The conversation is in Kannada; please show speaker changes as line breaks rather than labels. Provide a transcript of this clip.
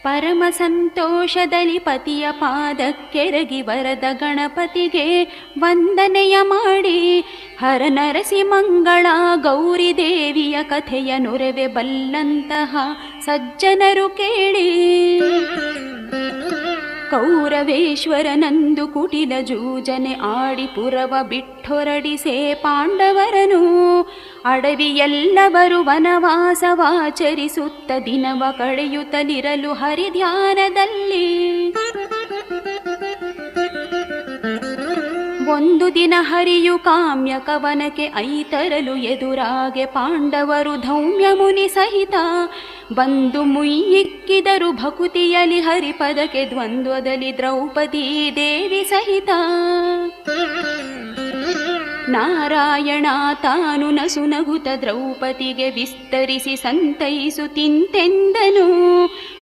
ಪರಮ ಸಂತೋಷದಲ್ಲಿ ಪತಿಯ ಪಾದಕ್ಕೆರಗಿ ವರದ ಗಣಪತಿಗೆ ವಂದನೆಯ ಮಾಡಿ ಹರ ನರಸಿ ಮಂಗಳ ಗೌರಿ ದೇವಿಯ ಕಥೆಯ ನುರೆವೆ ಬಲ್ಲಂತಹ ಸಜ್ಜನರು ಕೇಳಿ ಕೌರವೇಶ್ವರನಂದು ಕುಟಿಲ ಜೂಜನೆ ಆಡಿ ಪುರವ ಬಿಟ್ಟೊರಡಿಸೆ ಪಾಂಡವರನು ಅಡವಿಯೆಲ್ಲವರು ವನವಾಸವಾಚರಿಸುತ್ತ ದಿನವ ಕಳೆಯುತ್ತಲಿರಲು ಹರಿಧ್ಯಾನದಲ್ಲಿ ಒಂದು ದಿನ ಹರಿಯು ಕಾಮ್ಯ ಕವನಕ್ಕೆ ಐತರಲು ಎದುರಾಗೆ ಪಾಂಡವರು ಧೌಮ್ಯ ಮುನಿ ಸಹಿತ ಬಂದು ಮುಯ್ಯಿಕ್ಕಿದರು ಭಕುತಿಯಲಿ ಹರಿಪದಕ್ಕೆ ದ್ವಂದ್ವದಲ್ಲಿ ದ್ರೌಪದಿ ದೇವಿ ಸಹಿತ ನಾರಾಯಣ ತಾನು ನಸುನಗುತ ದ್ರೌಪದಿಗೆ ವಿಸ್ತರಿಸಿ ಸಂತೈಸುತ್ತಿಂತೆಂದನು